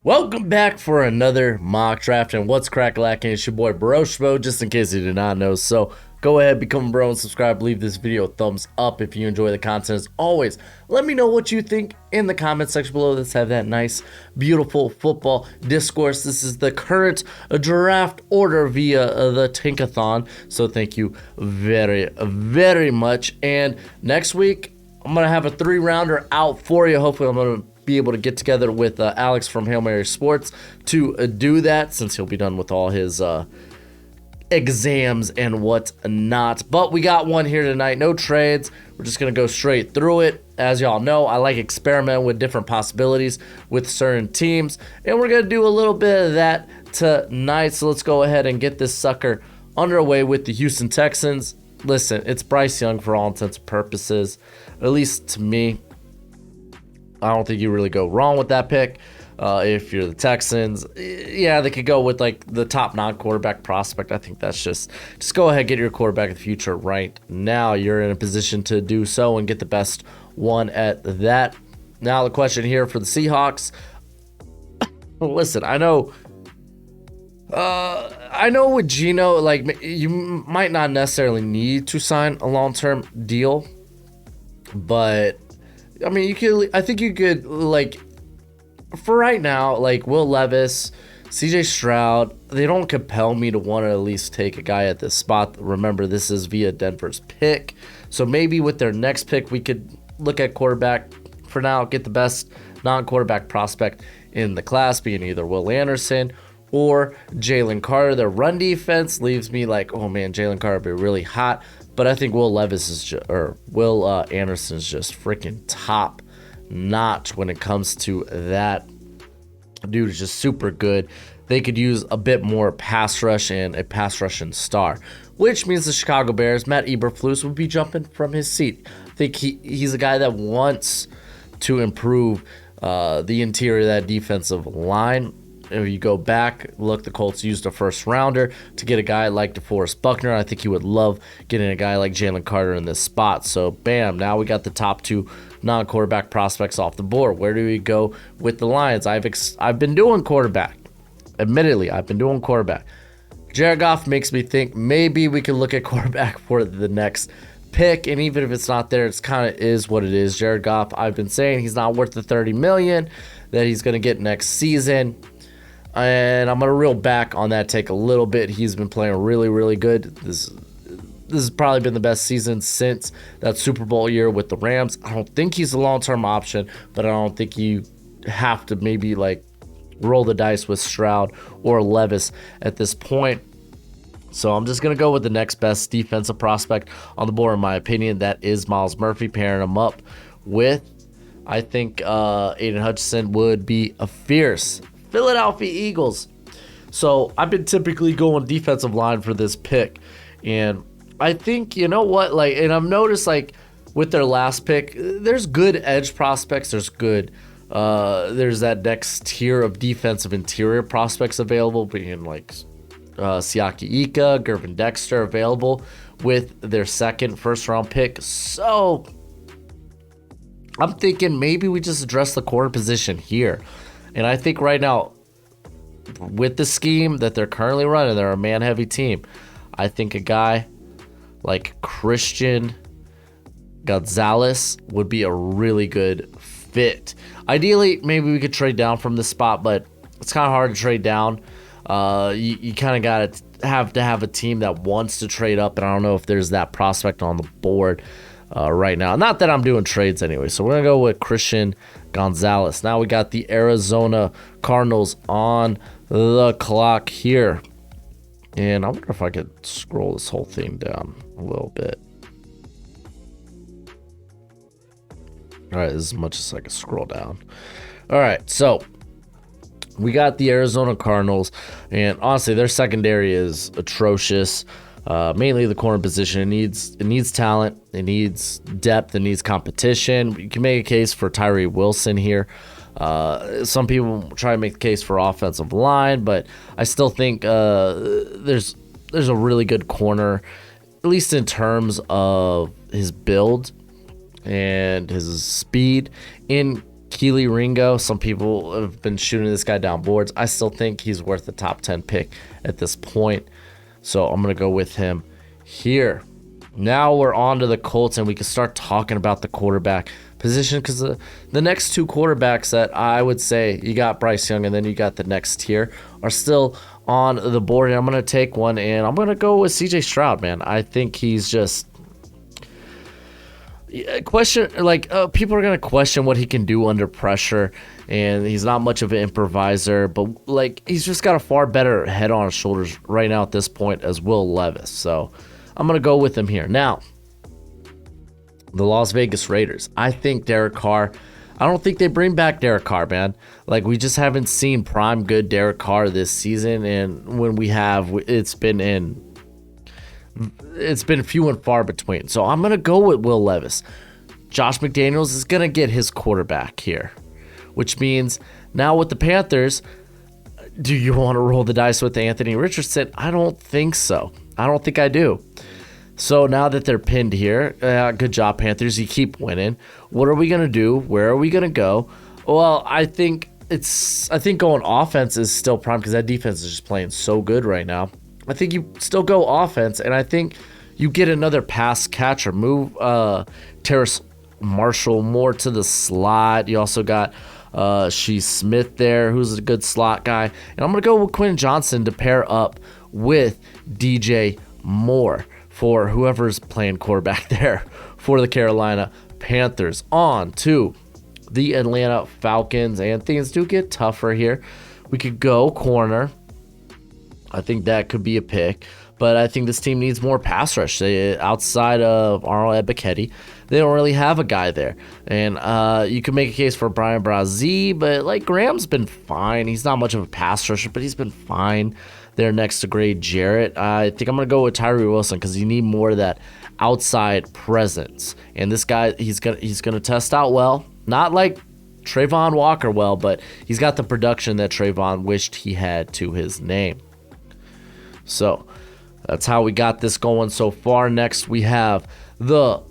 Welcome back for another mock draft, and what's crack-lacking? It's your boy Broshmo, just in case you did not know. So go ahead, become a bro and subscribe. Leave this video a thumbs up if you enjoy the content. As always, let me know what you think in the comment section below. Let's have that nice, beautiful football discourse. This is the current draft order via the Tankathon. So thank you very, very much. And next week, I'm going to have a 3-rounder out for you. Hopefully, I'm going to be able to get together with Alex from Hail Mary Sports to do that, since he'll be done with all his exams and whatnot. But we got one here tonight. No trades. We're just going to go straight through it. As y'all know, I like experimenting with different possibilities with certain teams, and we're going to do a little bit of that tonight. So let's go ahead and get this sucker underway with the Houston Texans. Listen, it's Bryce Young for all intents and purposes, at least to me. I don't think you really go wrong with that pick. If you're the Texans, yeah, they could go with like the top non-quarterback prospect. I think that's just go ahead, get your quarterback of the future right now. You're in a position to do so and get the best one at that. Now the question here for the Seahawks. Listen, I know with Geno, like, you might not necessarily need to sign a long-term deal, but I mean, I think you could, like, for right now, like Will Levis, CJ Stroud, they don't compel me to want to at least take a guy at this spot. Remember, this is via Denver's pick. So maybe with their next pick, we could look at quarterback for now, get the best non-quarterback prospect in the class, being either Will Anderson or Jalen Carter. Their run defense leaves me like, oh man, Jalen Carter would be really hot. But I think Will Anderson is just freaking top notch when it comes to that. Dude is just super good. They could use a bit more pass rush and a pass rushing star, which means the Chicago Bears, Matt Eberflus, would be jumping from his seat. I think he's a guy that wants to improve the interior of that defensive line. If you go back, look, the Colts used a first rounder to get a guy like DeForest Buckner. I think he would love getting a guy like Jalen Carter in this spot. So, bam, now we got the top two non-quarterback prospects off the board. Where do we go with the Lions? I've been doing quarterback. Admittedly, I've been doing quarterback. Jared Goff makes me think maybe we can look at quarterback for the next pick, and even if it's not there, it's kind of is what it is. Jared Goff, I've been saying he's not worth the $30 million that he's going to get next season. And I'm going to reel back on that take a little bit. He's been playing really, really good. This has probably been the best season since that Super Bowl year with the Rams. I don't think he's a long-term option, but I don't think you have to maybe like roll the dice with Stroud or Levis at this point. So I'm just going to go with the next best defensive prospect on the board, in my opinion. That is Myles Murphy, pairing him up with, I think, Aiden Hutchinson would be a fierce Philadelphia Eagles. So I've been typically going defensive line for this pick, and I think, you know what, like, and I've noticed, like, with their last pick, there's good edge prospects, there's that next tier of defensive interior prospects available, being like Siaki Ika, Gervin Dexter available with their second first-round pick. So I'm thinking maybe we just address the corner position here. And I think right now, with the scheme that they're currently running, they're a man-heavy team. I think a guy like Christian Gonzalez would be a really good fit. Ideally, maybe we could trade down from this spot, but it's kind of hard to trade down. You kind of got to have a team that wants to trade up, and I don't know if there's that prospect on the board right now. Not that I'm doing trades anyway, so we're going to go with Christian Gonzalez. Now we got the Arizona Cardinals on the clock here. And I wonder if I could scroll this whole thing down a little bit. All right, as much as I can scroll down. All right, so we got the Arizona Cardinals, and honestly, their secondary is atrocious. Mainly the corner position. It needs talent, it needs depth, it needs competition. You can make a case for Tyree Wilson here. Some people try to make the case for offensive line, but I still think there's a really good corner, at least in terms of his build and his speed, in Keely Ringo, some people have been shooting this guy down boards. I still think he's worth the top 10 pick at this point. So I'm going to go with him here. Now we're on to the Colts, and we can start talking about the quarterback position, because the next two quarterbacks that I would say, you got Bryce Young and then you got the next tier, are still on the board. And I'm going to take one, and I'm going to go with CJ Stroud, man. I think he's just people are going to question what he can do under pressure, and he's not much of an improviser, but he's just got a far better head on his shoulders right now at this point as Will Levis. So I'm going to go with him here. Now, the Las Vegas Raiders. I think Derek Carr, I don't think they bring back Derek Carr, man. We just haven't seen prime good Derek Carr this season, and when we have, it's been few and far between. So I'm going to go with Will Levis. Josh McDaniels is going to get his quarterback here, which means now with the Panthers, do you want to roll the dice with Anthony Richardson? I don't think so. I don't think I do. So now that they're pinned here, good job, Panthers. You keep winning. What are we going to do? Where are we going to go? Well, I think going offense is still prime, because that defense is just playing so good right now. I think you still go offense, and I think you get another pass catcher. Move Terrace Marshall more to the slot. You also got Shees Smith there, who's a good slot guy. And I'm going to go with Quinn Johnson to pair up with DJ Moore for whoever's playing quarterback there for the Carolina Panthers. On to the Atlanta Falcons, and things do get tougher here. We could go corner. I think that could be a pick, but I think this team needs more pass rush. Outside of Arnold Ebiketie, they don't really have a guy there. And you can make a case for Brian Brazee, but Graham's been fine. He's not much of a pass rusher, but he's been fine there next to Gray Jarrett. I think I'm going to go with Tyree Wilson, because you need more of that outside presence. And this guy, he's gonna test out well. Not like Trayvon Walker well, but he's got the production that Trayvon wished he had to his name. So that's how we got this going so far. Next, we have the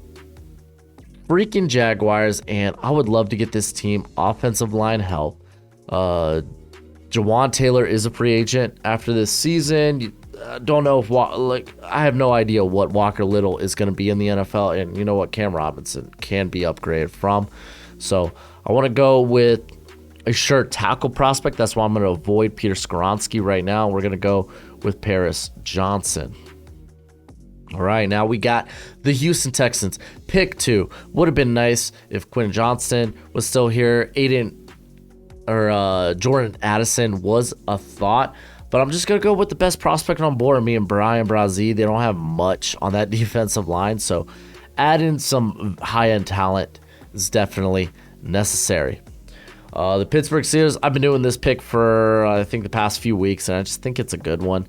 freaking Jaguars, and I would love to get this team offensive line help. Jawan Taylor is a free agent after this season. Don't know if I have no idea what Walker Little is going to be in the NFL, and you know what, Cam Robinson can be upgraded from. So I want to go with a sure tackle prospect. That's why I'm going to avoid Peter Skoronski right now. We're going to go with Paris Johnson. All right, now we got the Houston Texans. Pick 2. Would have been nice if Quinn Johnson was still here. Jordan Addison was a thought, but I'm just going to go with the best prospect on board, me and Brian Brazee. They don't have much on that defensive line, so adding some high-end talent is definitely necessary. The Pittsburgh Steelers, I've been doing this pick for, I think, the past few weeks, and I just think it's a good one.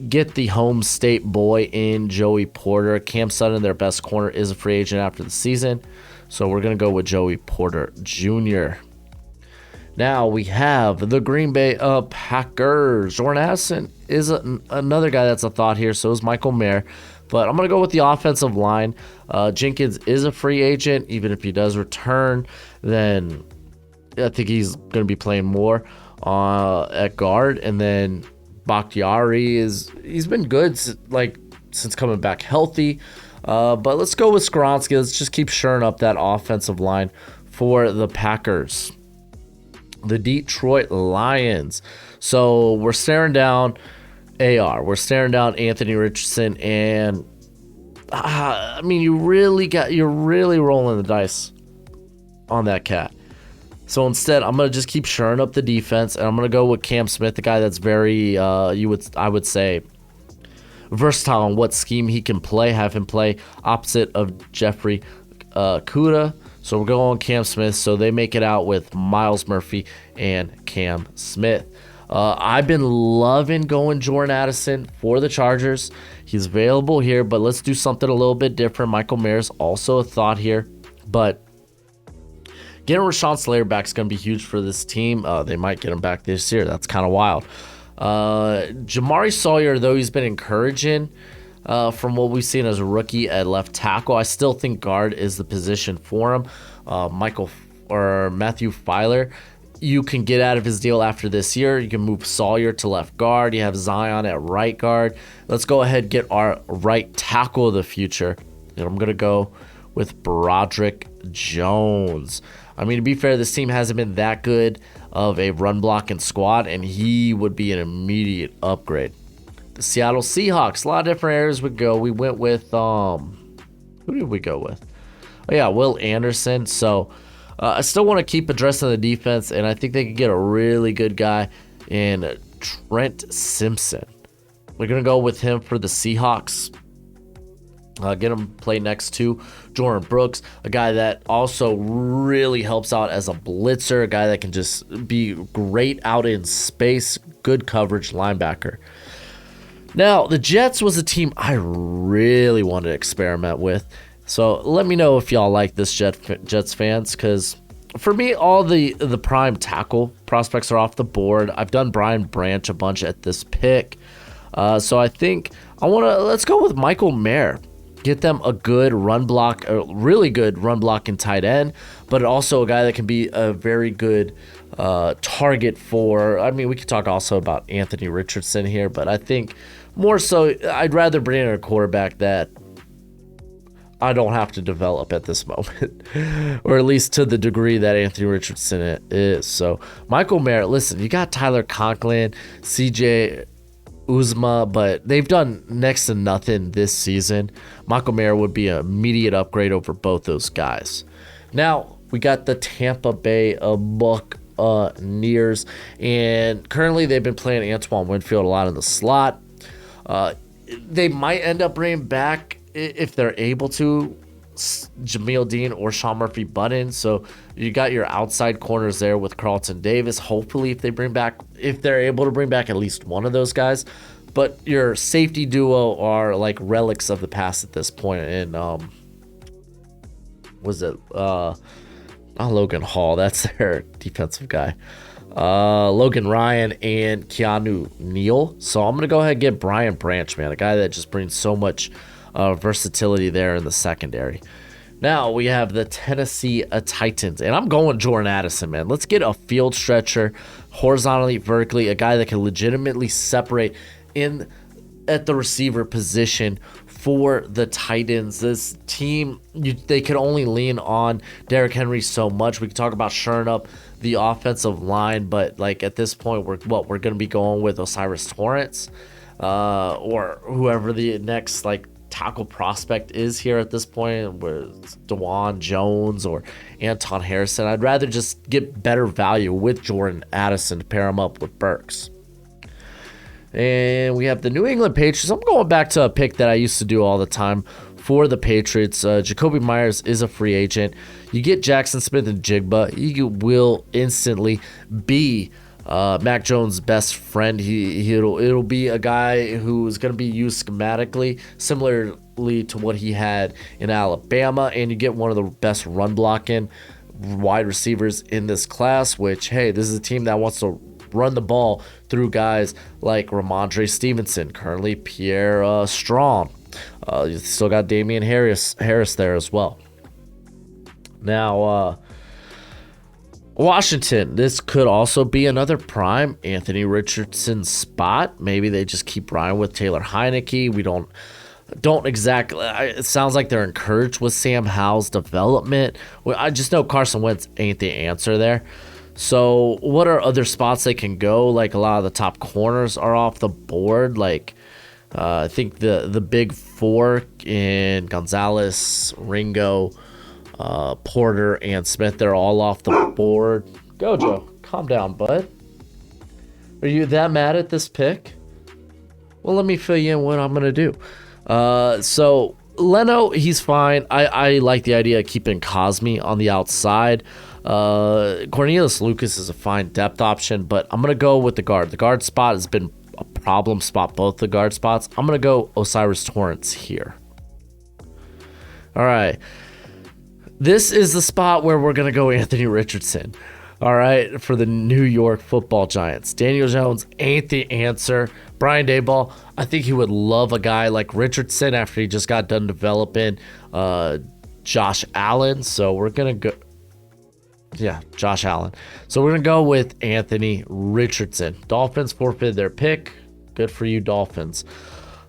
Get the home state boy in Joey Porter. Cam Sutton, their best corner, is a free agent after the season, so we're going to go with Joey Porter Jr. Now we have the Green Bay Packers. Jordan Addison is another guy that's a thought here, so is Michael Mayer. But I'm going to go with the offensive line. Jenkins is a free agent. Even if he does return, then I think he's going to be playing more at guard. And then Bakhtiari he's been good since coming back healthy. But let's go with Skoronski. Let's just keep shoring up that offensive line for the Packers. The Detroit Lions. So we're staring down AR. We're staring down Anthony Richardson, and you're really rolling the dice on that cat. So instead, I'm gonna just keep shoring up the defense, and I'm gonna go with Cam Smith, the guy that's very I would say versatile on what scheme he can play. Have him play opposite of Jeffrey Kuda. So we're going Cam Smith, so they make it out with Myles Murphy and Cam Smith. I've been loving going Jordan Addison for the Chargers. He's available here, but let's do something a little bit different. Michael Mayer's also a thought here, but getting Rashawn Slater back is going to be huge for this team. They might get him back this year. That's kind of wild. Jamari Sawyer, though he's been encouraging from what we've seen as a rookie at left tackle, I still think guard is the position for him. Michael or Matthew Filer, you can get out of his deal after this year. You can move Sawyer to left guard. You have Zion at right guard. Let's go ahead and get our right tackle of the future. And I'm going to go with Broderick Jones. I mean, to be fair, this team hasn't been that good of a run blocking squad, and he would be an immediate upgrade. The Seattle Seahawks, a lot of different areas would go. We went with, who did we go with? Oh, yeah, Will Anderson. So, I still want to keep addressing the defense, and I think they could get a really good guy in Trent Simpson. We're going to go with him for the Seahawks. Get him play next to Jordan Brooks, a guy that also really helps out as a blitzer, a guy that can just be great out in space, good coverage linebacker. Now, the Jets was a team I really wanted to experiment with. So let me know if y'all like this Jets fans, because for me, all the prime tackle prospects are off the board. I've done Brian Branch a bunch at this pick. So I think let's go with Michael Mayer. Get them a good run block, a really good run blocking tight end, but also a guy that can be a very good target for, I mean, we could talk also about Anthony Richardson here, but I think more so I'd rather bring in a quarterback that I don't have to develop at this moment, or at least to the degree that Anthony Richardson is. So Michael Mayer, listen, you got Tyler Conklin, CJ Uzma, but they've done next to nothing this season. Michael Mayer would be an immediate upgrade over both those guys. Now we got the Tampa Bay Buccaneers, and currently they've been playing Antoine Winfield a lot in the slot. They might end up bringing back, if they're able to, Jameel Dean or Sean Murphy-Bunting. So you got your outside corners there with Carlton Davis. Hopefully, if they're able to bring back at least one of those guys. But your safety duo are like relics of the past at this point. And not Logan Hall? That's their defensive guy. Logan Ryan and Keanu Neal. So I'm gonna go ahead and get Brian Branch, man, a guy that just brings so much versatility there in the secondary. Now we have the Tennessee Titans, and I'm going Jordan Addison, man. Let's get a field stretcher, horizontally, vertically, a guy that can legitimately separate at the receiver position for the Titans. This team, they could only lean on Derrick Henry so much. We could talk about shoring up the offensive line, but like at this point, we're going to be going with Osiris Torrance, or whoever the next like tackle prospect is here at this point, with DeJuan Jones or Anton Harrison. I'd rather just get better value with Jordan Addison to pair him up with Burks. And we have the New England Patriots. I'm going back to a pick that I used to do all the time for the Patriots. Jacoby Myers is a free agent. You get Jackson Smith and Jigba. You will instantly be Mac Jones' best friend. It'll be a guy who is going to be used schematically, similarly to what he had in Alabama, and you get one of the best run blocking wide receivers in this class, which, hey, this is a team that wants to run the ball through guys like Ramondre Stevenson, currently Pierre Strong. You still got Damian Harris there as well. Now, Washington, this could also be another prime Anthony Richardson spot. Maybe they just keep riding with Taylor Heineke. We don't exactly. It sounds like they're encouraged with Sam Howell's development. I just know Carson Wentz ain't the answer there. So what are other spots they can go? Like a lot of the top corners are off the board. Like I think the big four in Gonzalez, Ringo, Porter, and Smith, they're all off the board. Go, Joe. Calm down, bud. Are you that mad at this pick? Well, let me fill you in what I'm going to do. So Leno, he's fine. I like the idea of keeping Cosme on the outside. Cornelius Lucas is a fine depth option, but I'm going to go with the guard. The guard spot has been a problem spot, both the guard spots. I'm going to go Osiris Torrance here. All right. This is the spot where we're going to go Anthony Richardson. All right, for the New York Football Giants. Daniel Jones ain't the answer. Brian Daboll, I think he would love a guy like Richardson after he just got done developing Josh Allen. So we're going to Yeah, Josh Allen. So we're going to go with Anthony Richardson. Dolphins forfeited their pick. Good for you, Dolphins.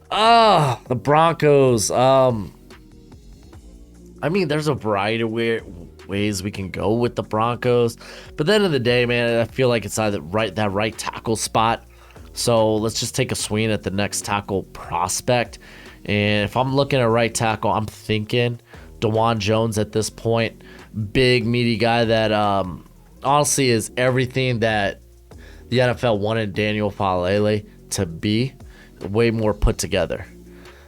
The Broncos. I mean, there's a variety of ways we can go with the Broncos. But at the end of the day, man, I feel like it's either that right tackle spot. So let's just take a swing at the next tackle prospect. And if I'm looking at right tackle, I'm thinking DeJuan Jones at this point. Big, meaty guy that honestly is everything that the NFL wanted Daniel Falele to be. Way more put together.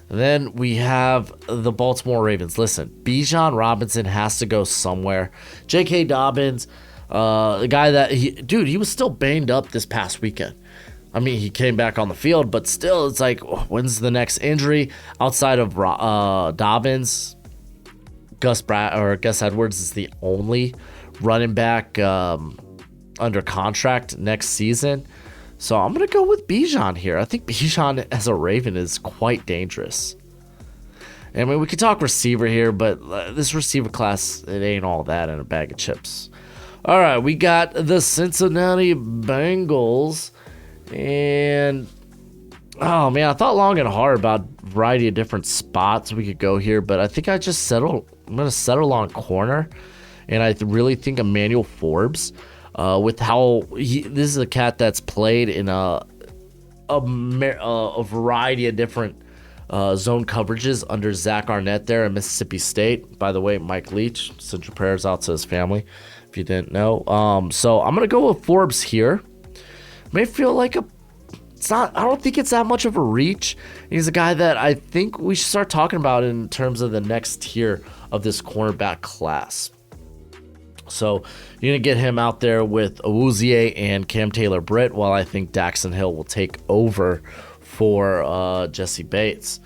And then we have the Baltimore Ravens. Listen, Bijan Robinson has to go somewhere. J.K. Dobbins, the guy that he was still banged up this past weekend. I mean, he came back on the field, but still, it's like, when's the next injury outside of Dobbins? Gus Edwards is the only running back under contract next season. So I'm going to go with Bijan here. I think Bijan as a Raven is quite dangerous. I mean, we could talk receiver here, but this receiver class, it ain't all that in a bag of chips. All right, we got the Cincinnati Bengals. And, oh, man, I thought long and hard about a variety of different spots we could go here, but I think I'm going to settle on corner. And I really think Emmanuel Forbes. With how this is a cat that's played in a variety of different zone coverages under Zach Arnett there in Mississippi State. By the way, Mike Leach, send your prayers out to his family if you didn't know. So I'm gonna go with Forbes here. May feel like I don't think it's that much of a reach. He's a guy that I think we should start talking about in terms of the next tier of this cornerback class. So you're going to get him out there with Awuzie and Cam Taylor-Britt, while I think Daxton Hill will take over for Jesse Bates.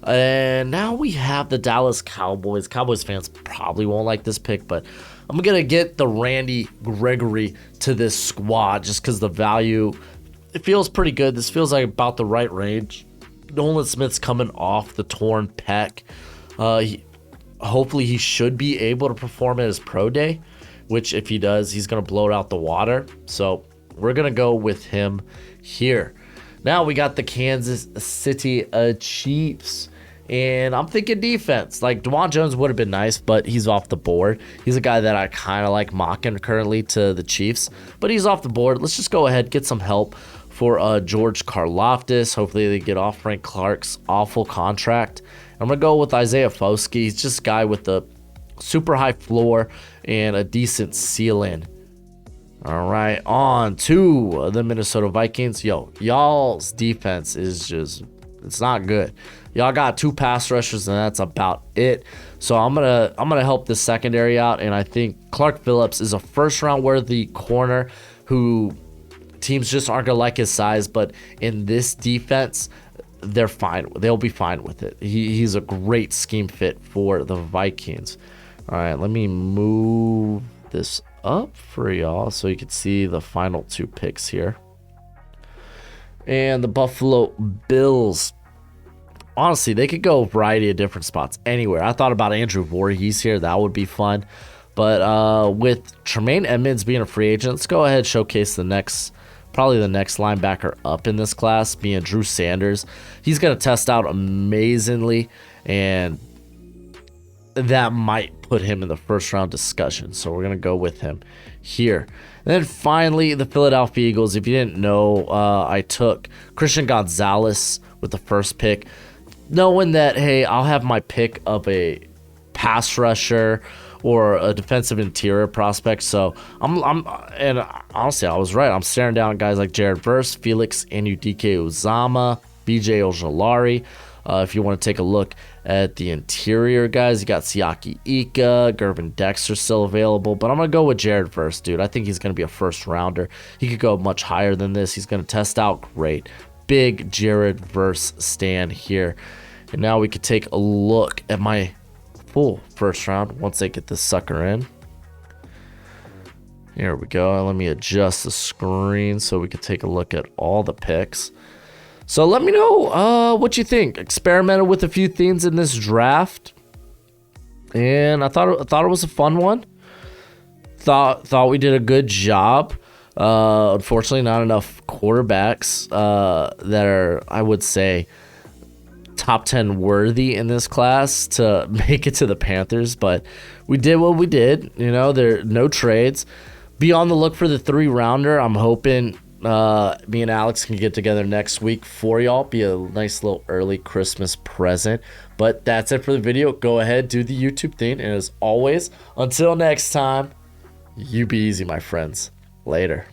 And now we have the Dallas Cowboys. Cowboys fans probably won't like this pick, but I'm going to get the Randy Gregory to this squad just because the value, it feels pretty good. This feels like about the right range. Nolan Smith's coming off the torn pec. Hopefully he should be able to perform at his pro day, which if he does, he's going to blow it out the water. So we're going to go with him here. Now we got the Kansas City Chiefs. And I'm thinking defense. Like, DeJuan Jones would have been nice, but he's off the board. He's a guy that I kind of like mocking currently to the Chiefs. But he's off the board. Let's just go ahead, get some help for George Karlaftis. Hopefully they get off Frank Clark's awful contract. I'm going to go with Isaiah Foskey. He's just a guy with a super high floor and a decent ceiling. All right, on to the Minnesota Vikings. Y'all's defense is just, it's not good. Y'all got 2 pass rushers and that's about it. So I'm gonna help the secondary out, and I think Clark Phillips is a first round worthy corner who teams just aren't gonna like his size, but in this defense, they're fine. They'll be fine with it. He's a great scheme fit for the Vikings. All right, let me move this up for y'all so you can see the final 2 picks here. And the Buffalo Bills. Honestly, they could go a variety of different spots anywhere. I thought about Andrew Voorhees here. That would be fun. But with Tremaine Edmonds being a free agent, let's go ahead and showcase probably the next linebacker up in this class, being Drew Sanders. He's going to test out amazingly, and that might put him in the first round discussion. So we're going to go with him here. And then finally, the Philadelphia Eagles. If you didn't know, I took Christian Gonzalez with the first pick, knowing that, hey, I'll have my pick of a pass rusher or a defensive interior prospect. So and honestly, I was right. I'm staring down guys like Jared Verse, Felix Anudike Uzama, BJ Ojolari. If you want to take a look at the interior guys, you got Siaki Ika, Gervin Dexter still available, but I'm going to go with Jared Verse, dude. I think he's going to be a first rounder. He could go much higher than this. He's going to test out great. Big Jared Verse stand here. And now we could take a look at my full first round once they get this sucker in. Here we go. Let me adjust the screen so we can take a look at all the picks. So let me know what you think. Experimented with a few things in this draft, and I thought it was a fun one. thought we did a good job. Unfortunately, not enough quarterbacks that are, I would say, top 10 worthy in this class to make it to the Panthers, but we did what we did. You know, there are no trades. Be on the look for the 3-rounder. I'm hoping me and Alex can get together next week for y'all. Be a nice little early Christmas present. But that's it for the video. Go ahead, do the YouTube thing. And as always, until next time, you be easy, my friends. Later.